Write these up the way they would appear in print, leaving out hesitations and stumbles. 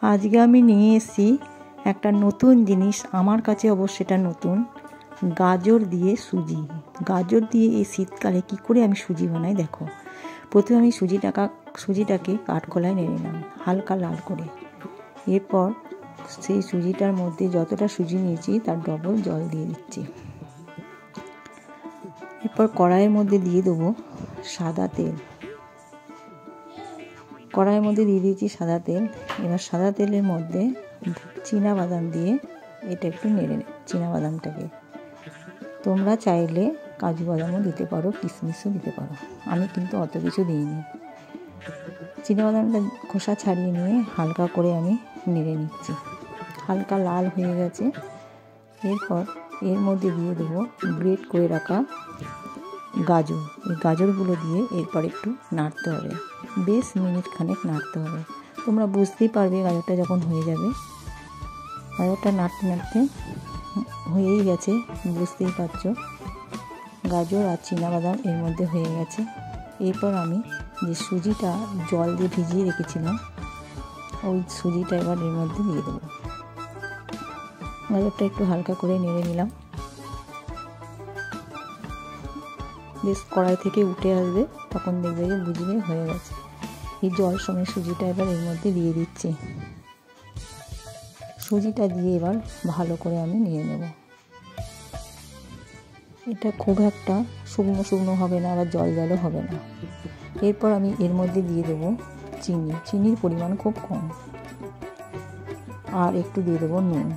আজকে আমি নিয়ে এসেছি একটা নতুন জিনিস, আমার কাছে অবশ্য এটা নতুন, গাজর দিয়ে সুজি। গাজর দিয়ে এই শীতকালে কী করে আমি সুজি বানাই দেখো। প্রথমে আমি সুজিটাকে কাঠখোলায় নেড়ে নিলাম হালকা লাল করে। এরপর সেই সুজিটার মধ্যে যতটা সুজি নিয়েছি তার ডবল জল দিয়ে দিচ্ছি। এরপর কড়াইয়ের মধ্যে দিয়ে দেবো সাদা তেল। কড়াইয়ের মধ্যে দিয়ে দিয়েছি সাদা তেল। এবার সাদা তেলের মধ্যে চীনাবাদাম দিয়ে এটা একটু নেড়ে নেব। চীনাবাদামটাকে তোমরা চাইলে কাজু বাদামও দিতে পারো, কিশমিশও দিতে পারো, আমি কিন্তু অত কিছু দিইনি। চীনাবাদামটা খোসা ছাড়িয়ে নিয়ে হালকা করে আমি নেড়ে নিচ্ছি। হালকা লাল হয়ে গেছে। এরপর এর মধ্যে দিয়ে দেবো গ্রেট করে রাখা গাজর। এই গাজরগুলো দিয়ে এরপর একটু নাড়তে হবে, বেশ মিনিট খানেক নাড়তে হবে। তোমরা বুঝতেই পারবে গাজরটা যখন হয়ে যাবে। গাজরটা নাড়তে নাড়তে হয়েই গেছে, বুঝতেই পারছো। গাজর আর চীনাবাদাম এর মধ্যে হয়ে গেছে। এরপর আমি যে সুজিটা জল দিয়ে ভিজিয়ে রেখেছিলাম ওই সুজিটা এবার এর মধ্যে দিয়ে দেবো। গাজরটা একটু হালকা করে নেড়ে নিলাম। বেশ কড়াই থেকে উঠে আসবে, তখন দেখবে যে বুঝবে হয়ে গেছে। এই জল সময় সুজিটা এবার এর মধ্যে দিয়ে দিচ্ছি। সুজিটা দিয়ে এবার ভালো করে আমি নিয়ে নেব। এটা খুব একটা শুকনো শুকনো হবে না, আবার জল জলও হবে না। এরপর আমি এর মধ্যে দিয়ে দেবো চিনি। চিনির পরিমাণ খুব কম, আর একটু দিয়ে দেবো নুন।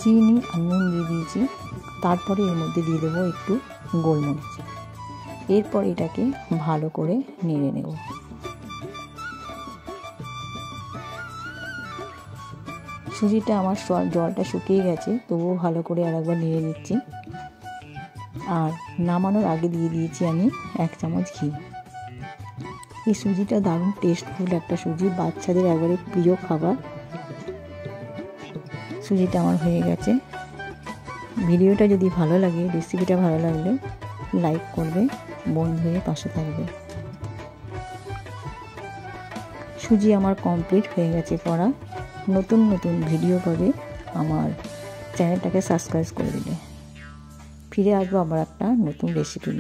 চিনি আর নুন দিয়ে দিয়েছি। তারপরে এর মধ্যে দিয়ে দেবো একটু গোলমরিচ। এরপর এটাকে ভালো করে নেড়ে নেব। সুজিটা আমার জলটা শুকিয়ে গেছে, তবুও ভালো করে আরেকবার নেড়ে নিচ্ছি। আর নামানোর আগে দিয়ে দিয়েছি আমি 1 চামচ ঘি। এই সুজিটা দারুণ টেস্টফুল একটা সুজি, বাচ্চাদের একবারে প্রিয় খাবার। সুজিটা আমার হয়ে গেছে। ভিডিওটা যদি ভালো লাগে, রেসিপিটা ভালো লাগলে লাইক করবে, বন্ধু হয়ে পাশে থাকবে। সুজি আমার কমপ্লিট হয়ে গেছে করা। নতুন নতুন ভিডিও পাবে, আমার চ্যানেলটাকে সাবস্ক্রাইব করে দিলে। ফিরে আসবো আবার একটা নতুন রেসিপি নিয়ে।